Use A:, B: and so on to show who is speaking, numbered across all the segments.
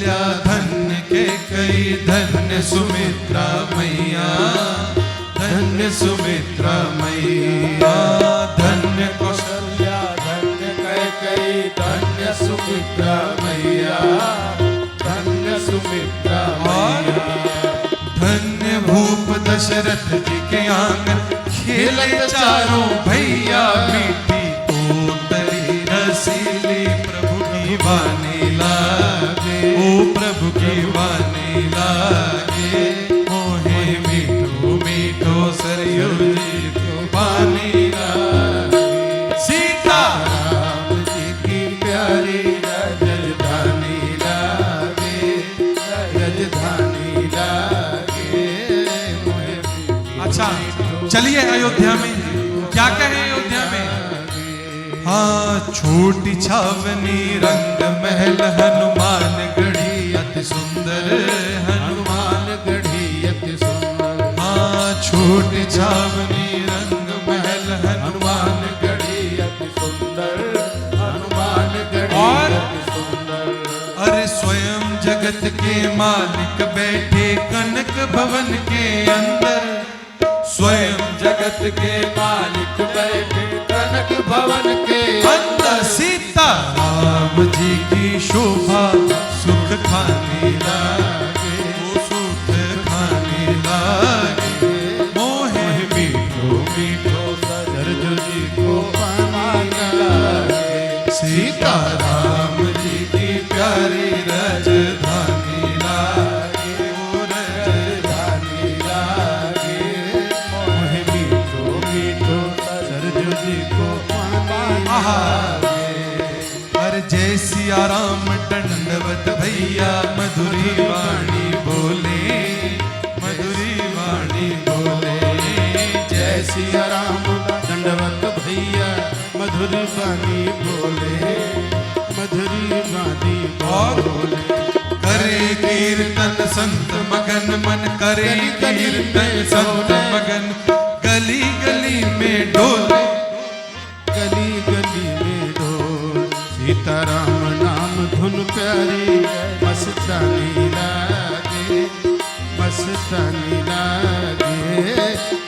A: धन्य के कई धन्य सुमित्रा मैया, धन्य सुमित्रा मैया, धन्य कौशल्या, धन्य कई धन्य सुमित्रा मैया, धन्य सुमित्रा मैया, धन्य भूप दशरथ जी के आंगन खेले चारों भैया, मीठी कोतरी रसीली प्रभु की वाणी लागे, ओ प्रभु की वाणी लागे, मोहे मीठो मीठो सरयू जी को पानी लागे, सीता राम जी की प्यारी राजधानी लागे, राजधानी लागे, मोहे। अच्छा चलिए अयोध्या में क्या कहें अयोध्या में। हाँ छोटी छावनी रंग महल हनुमान गढ़ी अति सुंदर, हनुमान गढ़ी अति सुंदर। हाँ छोटी छावनी रंग महल हनुमान गढ़ी अति सुंदर, हनुमान गढ़ी अति सुंदर। अरे स्वयं जगत के मालिक बैठे कनक भवन के अंदर, स्वयं जगत के मालिक बैठे कनक भवन के अंदर, सीता राम जी की शोभा सुख खाने लागे, वो सुख खाने लागे, मोहे मीठो मीठो सरजू जी को पानी लागे, सीता राम जी की प्यारी राजधानी लागे, वो राजधानी लागे, मोहे मीठो मीठो सरजू जी को पानी लागे। अरे जय सिया राम दंडवत भैया, मधुरी वाणी बोले, मधुरी वाणी बोले, जय सिया राम दंडवत भैया, मधुरी वाणी बोले, मधुरी वाणी बोले। करे कीर्तन संत मगन मन, करे कीर्तन संत मगन, गली गली में डोले, गली गली में डोले, सीताराम नाम धुन प्यारी मस्तानी लागे, मस्तानी लागे,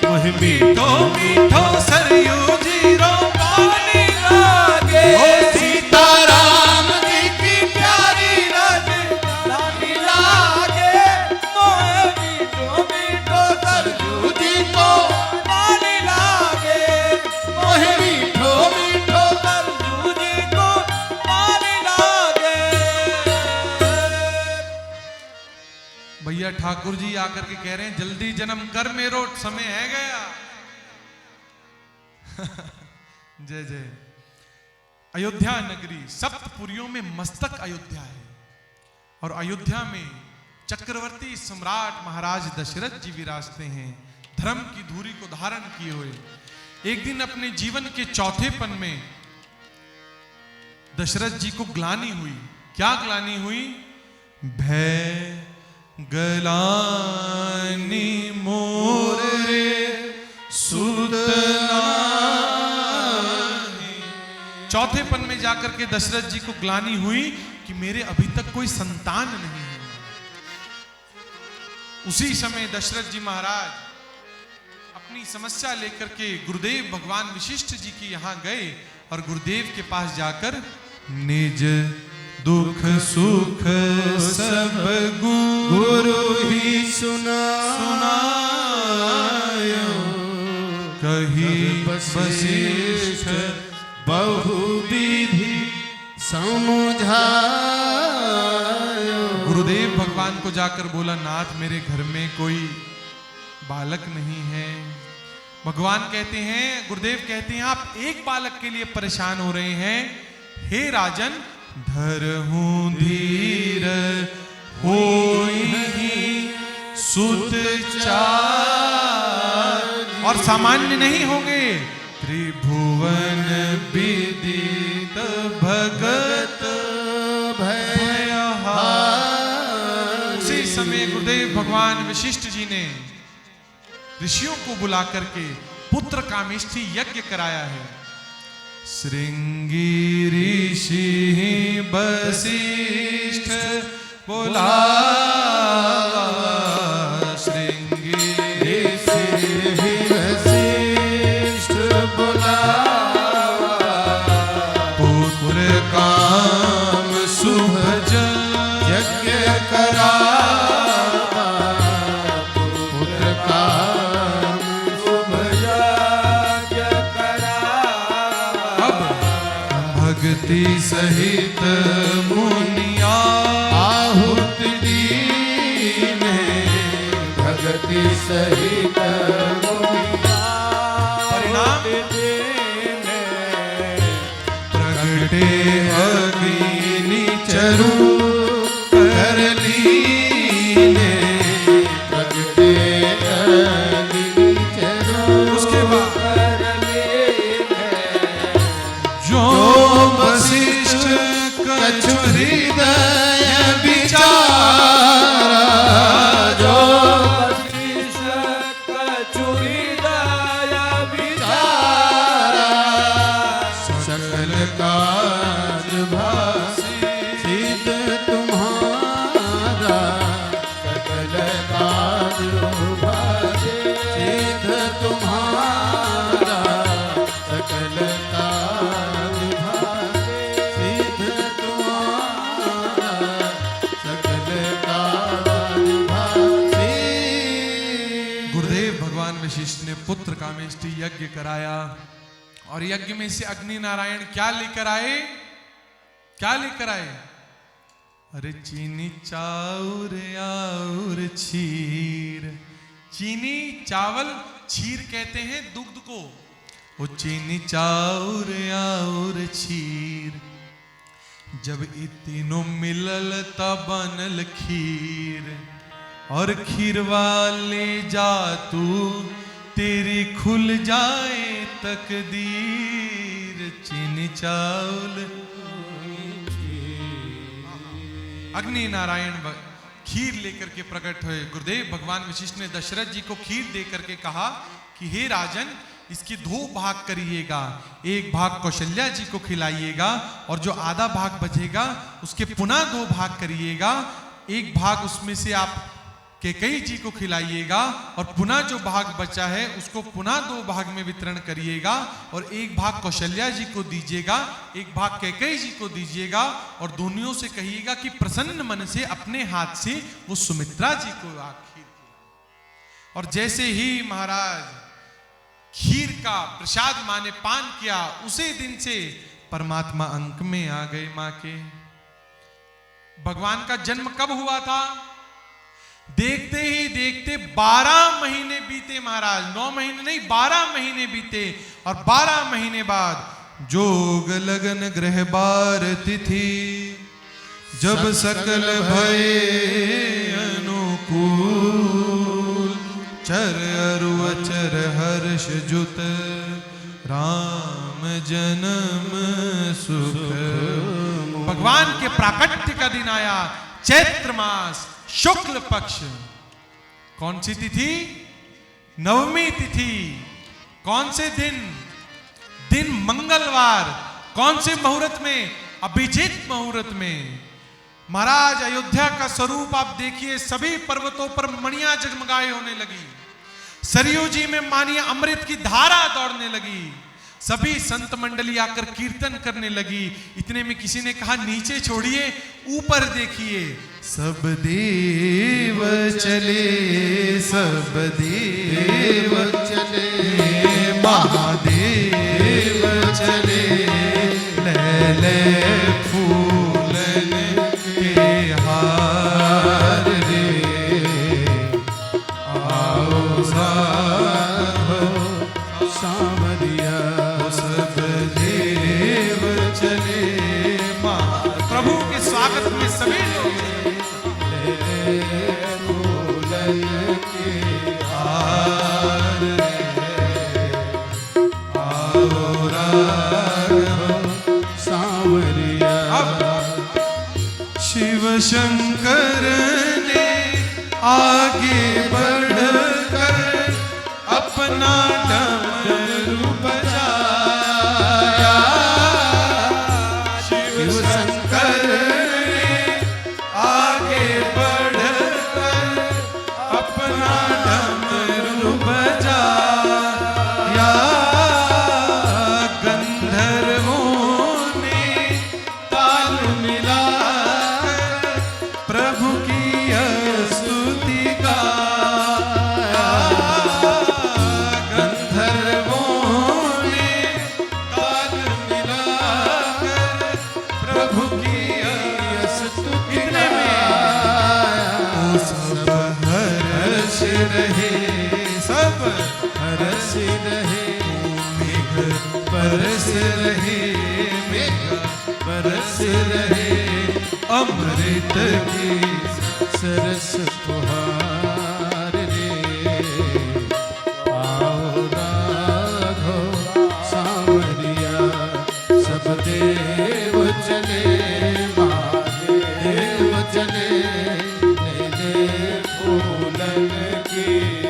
A: मोहे मीठो मीठो सरयू जी रो पानी लागे, ओ सीताराम जी की प्यारी राजधानी लागे, मोहे मीठो मीठो सरयू जी को पानी लागे, मोहे मीठो मीठो सरयू जी को पानी लागे। भैया ठाकुर जी आकर के कह रहे हैं जल्दी जन्म कर मेरो समय है गया। जय जय। अयोध्या नगरी सप्तपुरियों में मस्तक अयोध्या है, और अयोध्या में चक्रवर्ती सम्राट महाराज दशरथ जी विराजते हैं, धर्म की धुरी को धारण किए हुए। एक दिन अपने जीवन के चौथेपन में दशरथ जी को ग्लानि हुई। क्या ग्लानि हुई? भय गलानि मोरे सुत नाहि। चौथेपन में जाकर के दशरथ जी को ग्लानि हुई कि मेरे अभी तक कोई संतान नहीं है। उसी समय दशरथ जी महाराज अपनी समस्या लेकर के गुरुदेव भगवान वशिष्ठ जी के यहां गए, और गुरुदेव के पास जाकर निज दुख सुख सब गुरु ही सुनायो, कही वशिष्ठ बहुविधि समझायो। गुरुदेव भगवान को जाकर बोला, नाथ मेरे घर में कोई बालक नहीं है। भगवान कहते हैं, गुरुदेव कहते हैं, आप एक बालक के लिए परेशान हो रहे हैं। हे राजन, धरहूं धीर होई सुत चार, और सामान्य नहीं होंगे। त्रिभुवन विदित भगत भयहार। उसी समय गुरुदेव भगवान वशिष्ठ जी ने ऋषियों को बुला करके पुत्र कामेष्ठी यज्ञ कराया है। श्रृंगी ऋषि वशिष्ठ बोला श्रृंगी
B: वशिष्ठ बोला
A: पुत्र काम सुभज
B: यज्ञ करा पुत्र काम सुभज यज्ञ करा
A: अब भक्ति सहित मुनिया
B: आहुति दीने भक्ति सहित मुनिया
A: परिणाम
B: दीने
A: प्रगटे अग्नि
B: चरु कर लीने प्रगटे अग्नि चरु
A: उसके बाद
B: कर लीने
A: जो वशिष्ठ
B: कछु
A: कछु
B: हृदय विचारा जो वशिष्ठ कछु हृदय विचारा सकल काज भासी सिद्ध तुम्हारा सकल काज भासी सिद्ध तुम्हारा सकल काज भासी सिद्ध तुम्हारा सकल काज भासी।
A: गुरुदेव भगवान वशिष्ठ ने पुत्र कामेष्टि यज्ञ कराया और यज्ञ में से अग्नि नारायण क्या लेकर आए? क्या लेकर आए? अरे चीनी चाउर और क्षीर। चीनी चावल क्षीर कहते हैं दुग्ध को। वो चीनी चाउर और क्षीर जब ई तीनों मिलल तब बनल खीर। और खीर वाले जा तू तेरी खुल जाए तकदीर। चीनी चावल अग्नि नारायण खीर लेकर के प्रकट हुए। गुरुदेव भगवान वशिष्ठ ने दशरथ जी को खीर दे करके कहा कि हे राजन, इसकी 2 भाग करिएगा, एक भाग कौशल्या जी को खिलाइएगा और जो आधा भाग बचेगा उसके पुनः 2 भाग करिएगा। एक भाग उसमें से आप कैकेयी जी को खिलाइएगा और पुनः जो भाग बचा है उसको पुनः 2 भाग में वितरण करिएगा और एक भाग कौशल्या जी को दीजिएगा, एक भाग कैकेयी जी को दीजिएगा और दोनों से कहिएगा कि प्रसन्न मन से अपने हाथ से वो सुमित्रा जी को खीर खिलाएं। और जैसे ही महाराज खीर का प्रसाद मां ने पान किया, उसी दिन से परमात्मा अंक में आ गए मां के। भगवान का जन्म कब हुआ था? देखते ही देखते 12 महीने बीते महाराज। 9 महीने नहीं, 12 महीने बीते और 12 महीने बाद जोग लगन ग्रह बार तिथि जब सकल भय अनुकूल चर अरु अचर हर्ष जुत राम जन्म सुख। भगवान के प्राकट्य का दिन आया, चैत्र मास शुक्ल पक्ष। कौन सी तिथि? नवमी तिथि। कौन से दिन? दिन मंगलवार। कौन से मुहूर्त में? अभिजीत मुहूर्त में। महाराज अयोध्या का स्वरूप आप देखिए, सभी पर्वतों पर मणियां जगमगाए होने लगी। सरयू जी में मानिए अमृत की धारा दौड़ने लगी। सभी संत मंडली आकर कीर्तन करने लगी। इतने में किसी ने कहा नीचे छोड़िए, ऊपर देखिए। सब देव चले, सब देव चले, महादेव चले, ले फूलन के हार रे आओ साधो
B: सांवरिया
A: सब देव चले। प्रभु के स्वागत में सभी लोग शिव शंकर ने आगे बढ़कर अपना डमरू बजाया। शिव शंकर ने आगे प्रभु की स्तुति गाया, गंधर्वों ने ताल मिलाकर प्रभु की स्तुति गाया। सब हर्ष रहे, सब
B: हर्ष रहे,
A: मेघ बरस रहे, मेघ
B: बरस रहे,
A: अमृत की
B: सरस फुहार रे। आओ राघो सांवरिया, सब देव चले, महादेव चले, ले ले फूलन की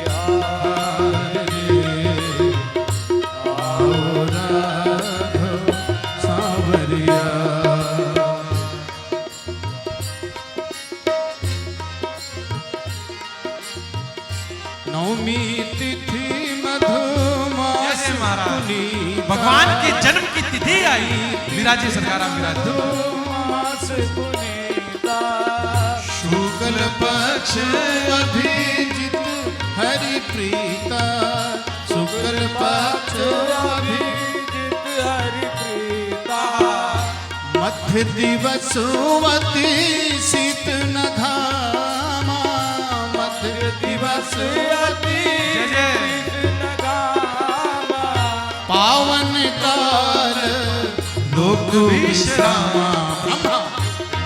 B: हार रे। आओ राघो सांवरिया। नवमी तिथि मधुमास
A: जैसे महाराज
B: पुनीता,
A: भगवान के जन्म की तिथि आई। विराजे सरकार आप विराजे।
B: मधुमास पुनीता, शुक्ल पक्ष अभिजित हरि प्रीता, शुक्ल पक्ष अभिजित हरि प्रीता, मध्य दिवसवती शीत न धामा, मध्य दिवसवती
A: जय जय।
B: पावन काल लोक विश्रामा। ब्रह्मा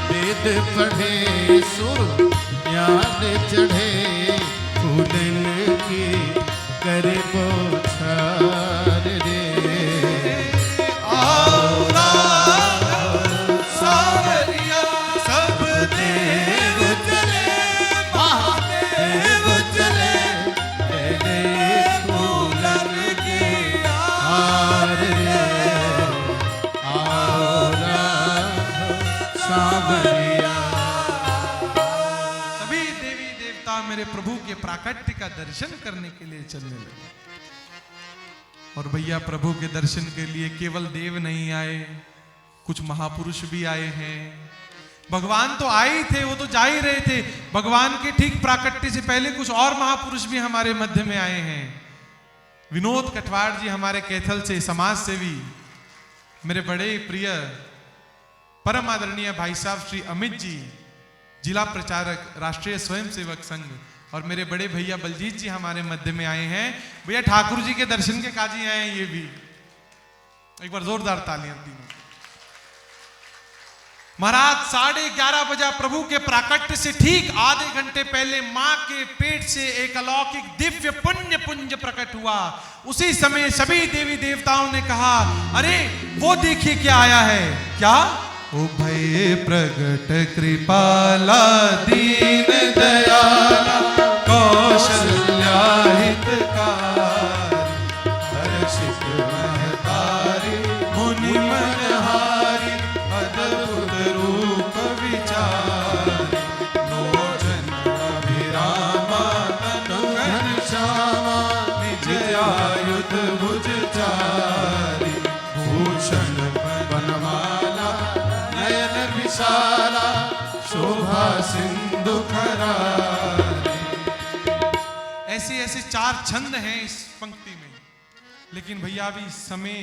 B: वेद पढ़े, सुर याद चढ़े, फूलन की करे बौछार रे।
A: आओ राघो सांवरिया, सब देव
B: चले, महादेव चले, ले फूलन की हार रे। आओ राघो सांवरिया।
A: सभी देवी देवता मेरे प्रभु के प्राकट्य का दर्शन करने के लिए चलने लगे। और भैया प्रभु के दर्शन के लिए केवल देव नहीं आए, कुछ महापुरुष भी आए हैं। भगवान तो आए ही थे, वो तो जा ही रहे थे। भगवान के ठीक प्राकट्य से पहले कुछ और महापुरुष भी हमारे मध्य में आए हैं। विनोद कटवाड़ जी हमारे कैथल से, समाज सेवी, मेरे बड़े प्रिय परम आदरणीय भाई साहब श्री अमित जी, जिला प्रचारक राष्ट्रीय स्वयंसेवक संघ, और मेरे बड़े भैया बलजीत जी हमारे मध्य में आए हैं। भैया ठाकुर जी के दर्शन के काजी आए हैं ये भी। एक बार जोरदार तालियां तीनों। महाराज 11:30 बजे प्रभु के प्राकट्य से ठीक आधे घंटे पहले मां के पेट से एक अलौकिक दिव्य पुण्य पुंज प्रकट हुआ। उसी समय सभी देवी देवताओं ने कहा, अरे वो देखिए क्या आया है। क्या? ओ भय प्रगट कृपाला दीन दयाला, कौशल्या हितकारी, हर्षित महतारी, मुनि मनहारी, अद्भुत रूप विचारी, लोचन अभिरामा तनु घनश्यामा, निज आयुध भुज चारी, भूषण बनमाला नयन विशाला, शोभा सिंधु खरारी। ऐसे ऐसे 4 छंद हैं इस पंक्ति में, लेकिन भैया अभी समय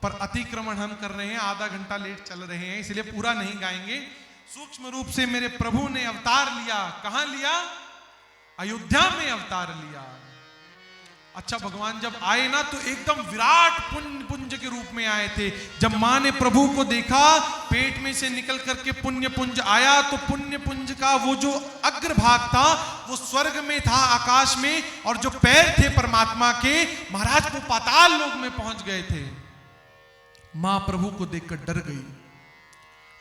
A: पर अतिक्रमण हम कर रहे हैं, आधा घंटा लेट चल रहे हैं, इसलिए पूरा नहीं गाएंगे। सूक्ष्म रूप से मेरे प्रभु ने अवतार लिया। कहां लिया? अयोध्या में अवतार लिया। अच्छा, भगवान जब आए ना तो एकदम विराट पुंज के रूप में आए थे। जब मां ने प्रभु को देखा, पेट में से निकल करके पुण्य पुंज आया, तो पुण्य पुंज का वो जो अग्रभाग था वो स्वर्ग में था, आकाश में, और जो पैर थे परमात्मा के, महाराज वो पाताल लोक में पहुंच गए थे। मां प्रभु को देखकर डर गई।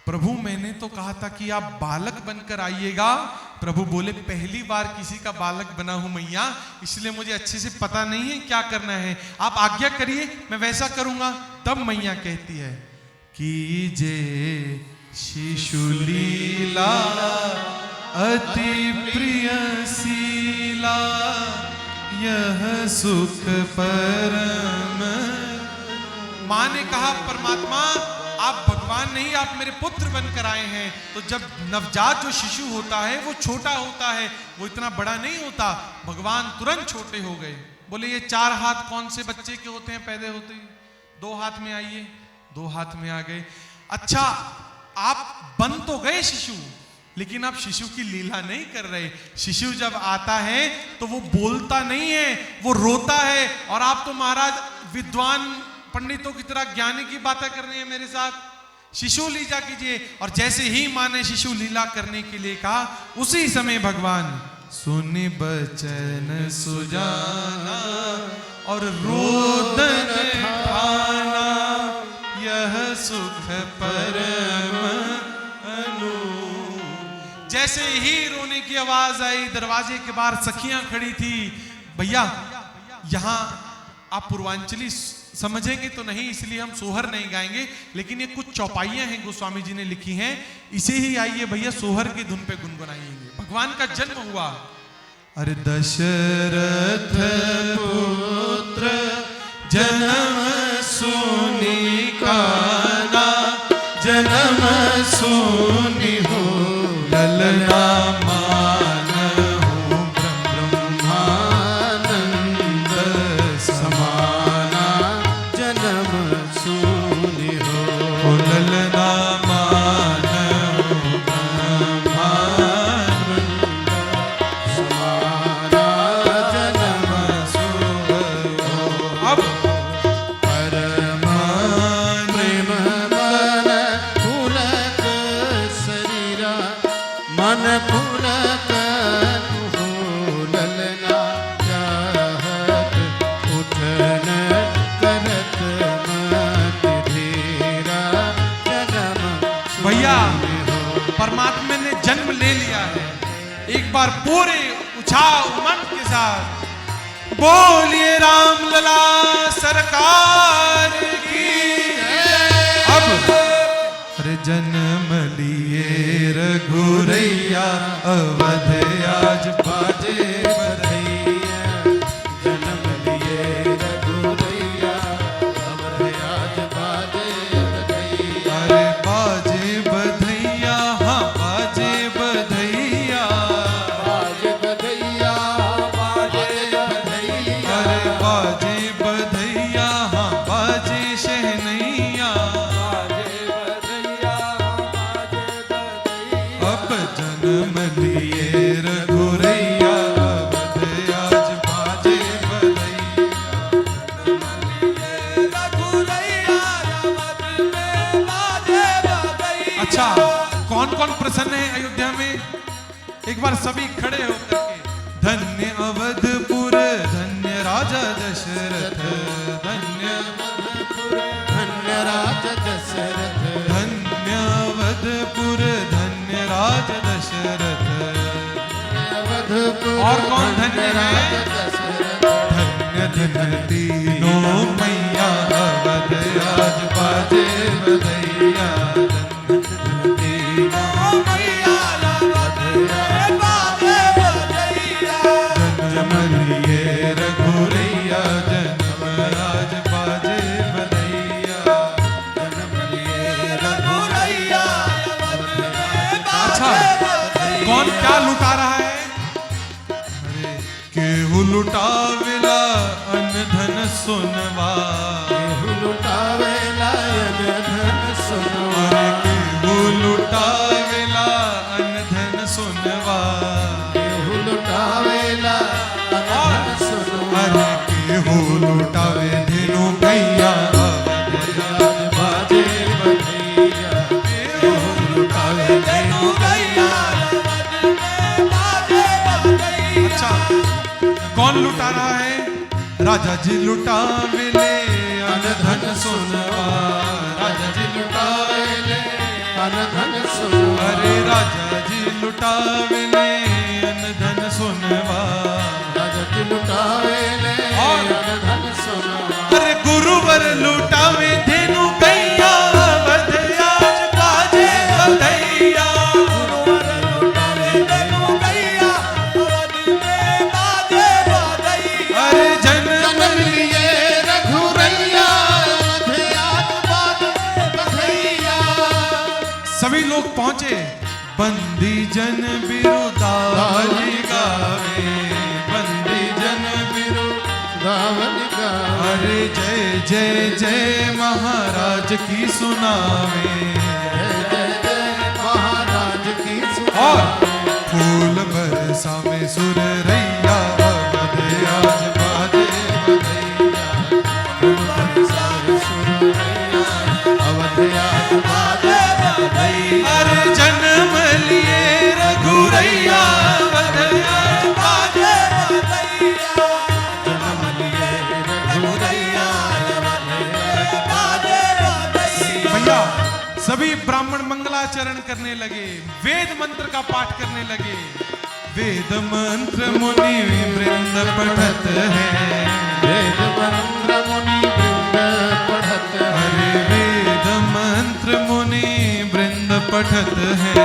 A: प्रभु मैंने तो कहा था कि आप बालक बनकर आइएगा। प्रभु बोले पहली बार किसी का बालक बना हूं मैया, इसलिए मुझे अच्छे से पता नहीं है क्या करना है, आप आज्ञा करिए मैं वैसा करूंगा। तब मैया कहती है कीजे शिशुलीला अति प्रिय शीला, यह सुख परम। मां ने कहा परमात्मा आप भगवान नहीं आप मेरे पुत्र बनकर आए हैं। तो जब नवजात जो शिशु होता है वो छोटा होता है, वो इतना बड़ा नहीं होता। भगवान तुरंत छोटे हो गए। बोले ये 4 हाथ कौन से बच्चे के होते हैं पैदा होते ही? 2 हाथ में आइए, 2 हाथ में आ गए। अच्छा, आप बन तो गए शिशु, लेकिन आप शिशु की लीला नहीं कर रहे। शिशु जब आता है तो वो बोलता नहीं है, वो रोता है। और आप तो महाराज विद्वान पंडितों की तरह ज्ञानी की बातें कर रहे हैं मेरे साथ। शिशु लीला कीजिए। और जैसे ही माँ ने शिशु लीला करने के लिए कहा, उसी समय भगवान सुनि बचन सुजाना और रोदन ठाना, यह सुख परम अनु। जैसे ही रोने की आवाज आई, दरवाजे के बाहर सखियां खड़ी थी। भैया यहां आप पूर्वांचली समझेंगे तो नहीं, इसलिए हम सोहर नहीं गाएंगे, लेकिन ये कुछ चौपाइयां हैं गोस्वामी जी ने लिखी हैं, इसे ही आइए भैया सोहर की धुन पे गुनगुनाएंगे। भगवान का जन्म हुआ। अरे दशरथ पुत्र जन्म सुनि काना, जन्म सुनि हो ललना मानहु ब्रह्मानंद समाना,
B: जन्म सुनि हो
A: ललना मानहु ब्रह्मानंद
B: समाना, जन्म सुनि हो।
A: अब
B: परमान प्रेम मन पुलक शरीरा, मन पुलक हो ललना, चाहत उठन करत मत धीरा, जन्म
A: भैया
B: सुनि हो।
A: परमात्मा ने जन्म ले लिया है। एक बार पूरे उछाल उमंग के साथ बोलिए राम लला सरकार की। अब अरे जन्म लिए रघुरैया, अवध आज बाजे बधैया।
B: जन्म लिए रघुरैया, अवध आज बाजे बधैया।
A: अरे बाजे बधैया, हाँ बाजे बधैया।
B: बाजे बधैया, बाजे बधैया।
A: अरे बाजे बधैया, हाँ बाजे शहनैया।
B: बाजे बधैया, बाजे बधैया।
A: अब जन्म लिए रघुरैया, अवध आज बाजे बधैया। अच्छा, कौन कौन प्रसन्न है अयोध्या में? एक बार सभी खड़े होकर के धन्य अवधपुर, धन्य राजा दशरथ, धन्य
B: धन्य राज दशरथ,
A: धन्य अवधपुर, धन्य राज दशरथ।
B: अवधपुर।
A: और कौन धन्य है?
B: राज दशरथ।
A: धन्य धन्य तीनों मैया, अवध आज बाजे बधैया। धन्य तीनों मैया, जन्म लिए रघुरैया, जन्म आज बाजे बधैया।
B: जन्म लिए रघुरैया,
A: अच्छा, कौन क्या लुटा रहा है? अरे केहू लुटावेला अन्न धन सोनवा।
B: केहू लुटावे लायन धन सोनवा।
A: अरे केहू लुटावेला अन्न धन सोनवा।
B: केहू लुटावे लायन धन सोनवा।
A: अरे केहू लुटावे धेनु गैया, अवध आज बाजे बधैया। केहू लुटावे धेनु गैया। अच्छा, कौन लुटा रहा है? राजा जी लुटावेले अन्न धन सोनवा। राजा जी लुटावेले
B: अन धन सोनवा।
A: अरे राजा जी लुटावेले अन्न धन सोनवा।
B: राजत लुटावे ले
A: और
B: अन धन सोनवा।
A: अरे गुरुवर लुटावे धेनु गैया, अवध आज बाजे बधैया। अरे
B: जन्म लिए रघुरैया, अवध आज बाजे बधैया।
A: जन बिरुदावली गावे, बंदी जन
B: बिरुदावली गावे।
A: अरे जय जय जय महाराज की सुनावे,
B: जय जय जय महाराज की
A: और
B: सुनावे।
A: फूल बरसा में सुररैया, अवध आज बाजे बधैया।
B: फूल बरसा में सुररैया, अवध आज बाजे बधैया।
A: अरे जन्म लिए रघुरैया, अवध आज बाजे बधैया।
B: जन्म लिए रघुरैया, अवध आज बाजे बधैया।
A: भैया सभी ब्राह्मण मंगलाचरण करने लगे, वेद मंत्र का पाठ करने लगे। वेद मंत्र मुनि वृंद पढ़त है,
B: वेद मंत्र मुनि वृंद पढ़त है।
A: अरे वेद मंत्र मुनि वृंद पढ़त है।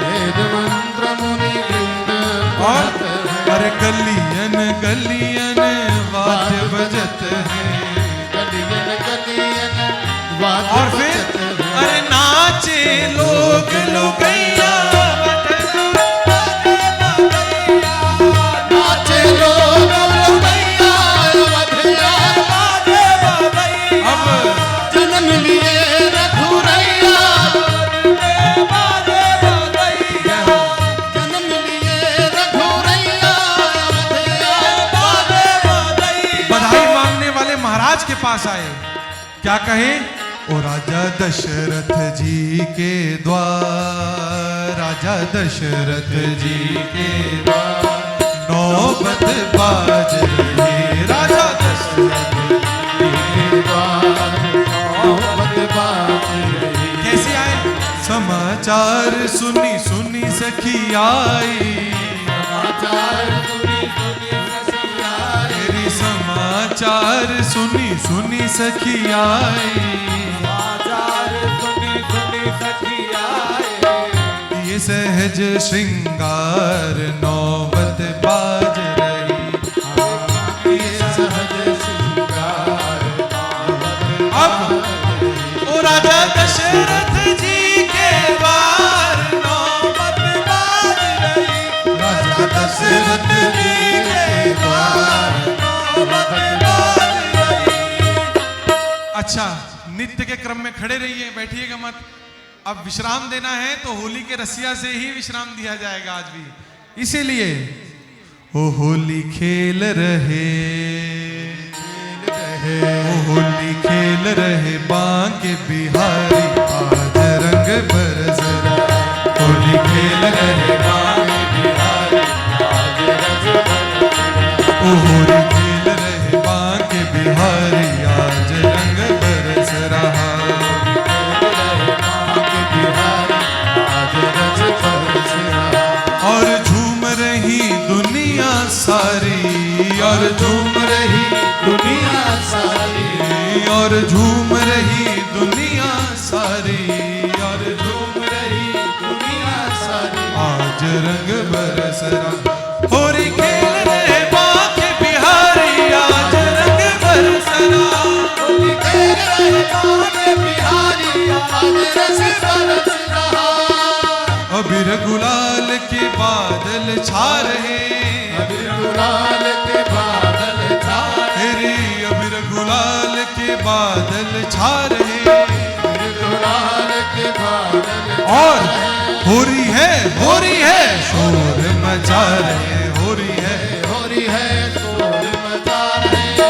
B: वेद मंत्र मुनि वृंद
A: और
B: पढ़त है।
A: अरे गलियन गलियन वाद्य बजत है।
B: गलियन गलियन वाद्य
A: और फिर
B: बजत है।
A: अरे नाचे लोग लुगैया,
B: नाचे लोग लुगैया, अवधिया बाजे बधैया।
A: अब
B: जन्म लिए रघुरैया, बाजे बधैया। जन्म लिए रघुरैया, अवधिया बाजे बधैया।
A: बधाई मांगने वाले महाराज के पास आए, क्या कहे? ओ राजा दशरथ जी के द्वार, राजा दशरथ जी के द्वार नौबत बाज रही, राजा दशरथ
B: के द्वार नौबत बाजे रही।
A: कैसे आए? समाचार सुनी सुनी सखी आई,
B: समाचार सुनी सुनी सखी आई।
A: तेरी समाचार सुनी सुनी सखी आई।
B: समाचार सुनी सुनी सखी आई।
A: ये सहज श्रृंगार नौबत बाज रही।
B: ये सहज श्रृंगार
A: अब ओ राजा दशरथ जी के द्वार नौबत बाज रही,
B: राजा दशरथ जी के द्वार नौबत बाज रही।
A: अच्छा, नित्य के क्रम में खड़े रहिए, बैठिएगा मत। अब विश्राम देना है तो होली के रसिया से ही विश्राम दिया जाएगा आज भी। इसीलिए ओ होली खेल रहे, ओ होली खेल रहे बांके बिहारी, आज रंग बरस रहा। होली खेल रहे बांके बिहारी,
B: आज रंग बरस रहा।
A: ओ होली खेल रहे बांके बिहारी, आज रंग बरस रहा।
B: बांके बिहारी, आज रंग बरस रहा।
A: और झूम रही दुनिया सारी, और झूम रही
B: दुनिया सारी,
A: और झूम रही दुनिया सारी, और झूम रही
B: दुनिया सारी।
A: आज रंग बरस रहा। होली खेल रहे बांके बिहारी, आज रंग बरस रहा।
B: होली खेल रहे बांके बिहारी, आज रंग बरस रहा।
A: अबीर गुलाल के बादल छा रहे,
B: अबीर गुलाल के बादल छा रहे।
A: तेरी अबीर गुलाल के बादल छा रहे।
B: अबीर गुलाल के बादल
A: और हो रही है शोर मचा रहे, हो रही है
B: शोर मचा रहे।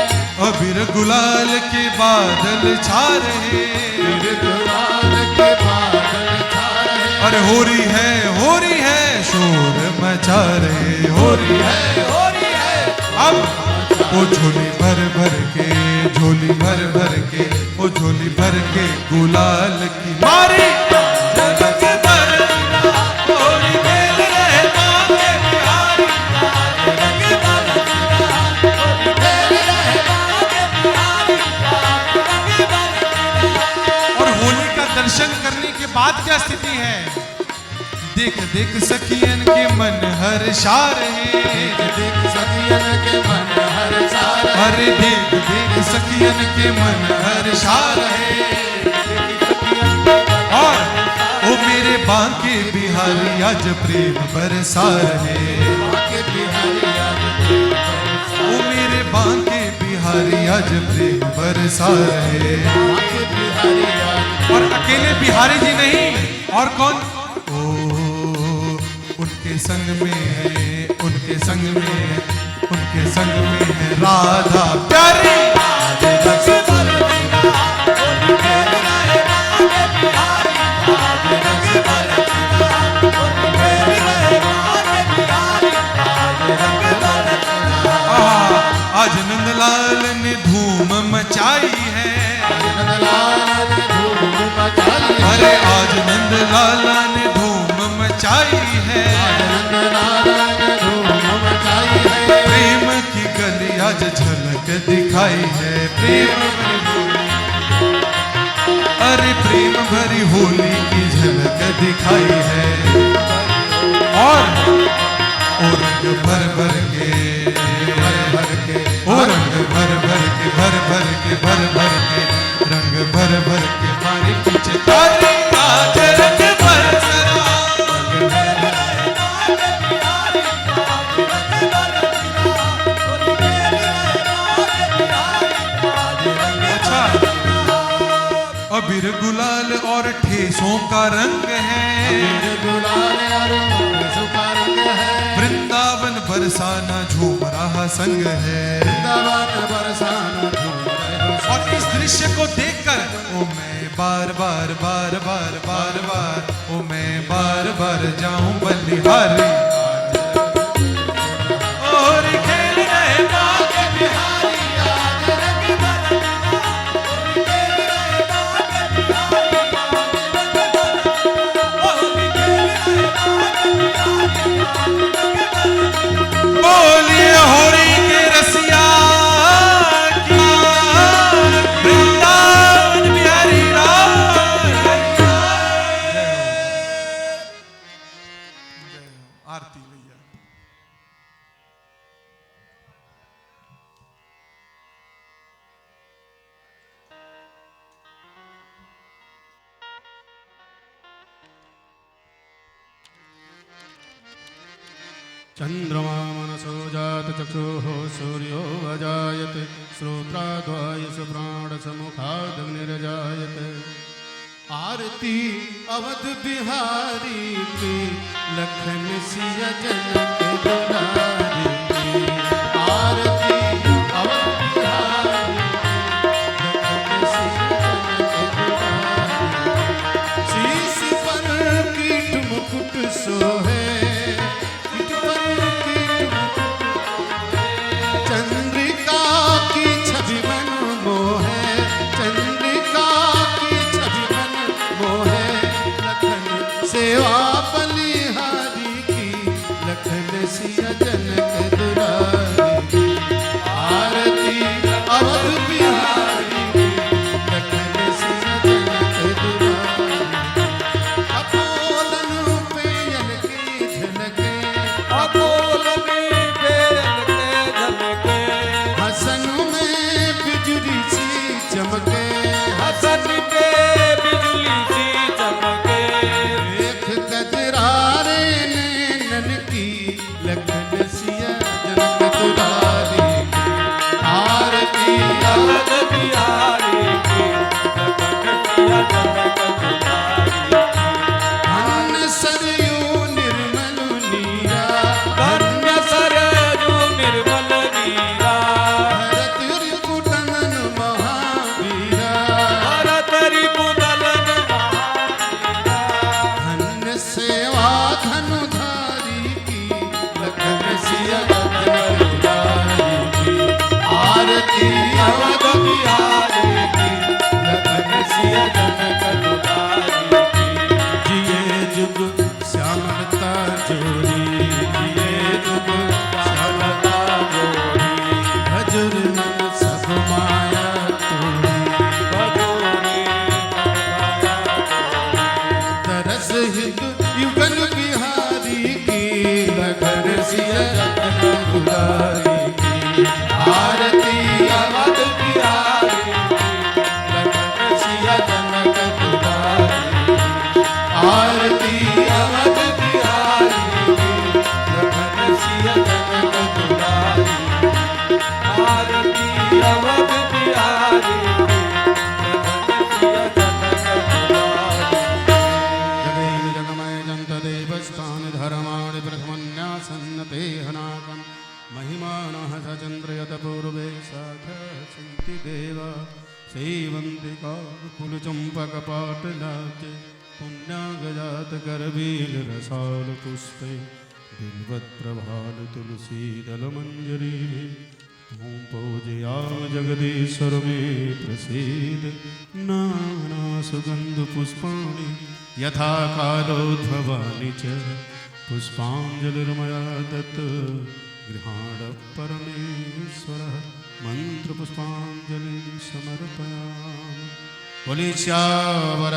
A: अबीर गुलाल के बादल छा रहे।
B: अबीर गुलाल के बादल छा रहे।
A: अरे हो रही है शोर मचा रहे, हो रही है। अब वो झोली भर भर के, झोली भर भर के, वो झोली भर के गुलाल की मारी। होली खेल रहे बांके बिहारी, और होली का दर्शन करने के बाद क्या स्थिति है? देख देख सखियन के मन हर्षा रहे,
B: देख सखियन के मन हर्षा रहे।
A: अरे देख देख सखियन के मन हर्षा रहे। और ओ मेरे बांके बिहारी आज प्रेम बरसा रहे,
B: बांके बिहारी आज प्रेम बरसा,
A: ओ मेरे बांके बिहारी आज प्रेम बरसा रहे।
B: बांके बिहारी आज,
A: और अकेले बिहारी जी नहीं, और कौन? ओ उनके संग में है, उनके संग में है, उनके संग में है राधा प्यारी।
B: आज रस बरसीना, होली खेल रहे बांके बिहारी, आज रस बरसीना, होली खेल रहे बांके बिहारी, आज रंग बरसीना।
A: आज नंदलाल ने धूम मचाई है,
B: नंदलाल ने धूम मचाई है,
A: अरे आज नंदलाल ने धूम मचाई है।
B: आज नंदलाल ने धूम मचाई है,
A: प्रेम की गली आज झलक दिखाई है, प्रेम भरी होली, अरे प्रेम भरी होली की झलक दिखाई है। और रंग भर भर के,
B: भर भर के,
A: ओ रंग भर भर के, भर भर के, भर भर के, रंग भर भर के मारे पीछे तारी आज रंग बरसरा। अच्छा, अबीर गुलाल और ठेसों का रंग है,
B: गुलाल और सुखा रंग है,
A: वृंदावन बरसाना झूम रहा संग है।
B: वृंदावन बरसाना झूम रहे हो।
A: और इस दृश्य को देखकर ओ मैं बार बार बार बार बार बार, ओ मैं बार बार जाऊं बलिहारी। और खेल रहे बांके
B: बिहारी आज रंग बरसीना, होली खेल रहे बांके बिहारी, होली खेल रहे बांके बिहारी,
A: बोलिए होली के रसिया की, वृंदावन बिहारी राम। आरती भैया।
B: चंद्रमा मनसो जात चक्षुः सूर्यो अजायते, श्रोत्राद्वायुषु प्राणसमुखादग्निर्जायते। आरती अवध बिहारी की, लखन सिया जनक दुलारी की। आरती अवध बिहारी की, लखन सिया जनक दुलारी की। शीश पर कीट मुकुट सोहे, कीट पर कीट मुकुट, चंद्रिका की छवि मन मोहे, चंद्रिका की छवि मन मोहे। लखन सेवा बलिहारी की, लखन सिया जनक दुलारी की। आरती अवध बिहारी की, लखन सिया जनक दुलारी की। अपोलन पेयल की झलके,
C: अपोलन पेयल के झलके,
B: हसन में बिजली सी चमके,
C: हसन पे बिजली सी चमके।
B: देख कजरारे नैनन की, लखन सिया जनक दुलारी की। आरती
C: अवध बिहारी की, लखन सिया जनक दुलारी की।
B: धन सरयू निर्मल नीरा,
C: धन्य सरयू निर्मल नीरा,
B: भरत रिपुदमन महावीरा।
C: भरत रिपुदलन महावीरा।
B: धन सेवा धनुधारी की, लखन सिया जनक दुलारी की। आरती
C: अवध बिहारी की, लखन सिया जनक दुलारी की।
B: जिए जुग श्यामलता जोरी, जिए जुग श्यामलता जोरी। भजुर मन सब माया तोरी,
C: भजोरी मनमाया
B: तरस हिंद युगल बिहारी की, लखन सिया जनक दुलारी की। आरती
C: अवध बिहारी की,
B: लखन सिया जनक दुलारी की। आरती
D: सन्नते हनाकं महिमानः सचन्द्रयत पूर्वे साधसन्ति देवा सेवन्ति काकुलचम्पकपाटलाब्जे पुण्यागजातकरवीलरसालपुष्पे बिल्वत्प्रभालतुलसीदलमञ्जरीभिः ॐ पूजयाम जगदीश्वर मे प्रसीद नानासुगन्धपुष्पाणि यथा कालोद्भवानि च पुष्पाञ्जलिर्मया दत्त गृहाण परमेश्वरः मन्त्रपुष्पाञ्जलिं समर्पयामि। बोले श्यावर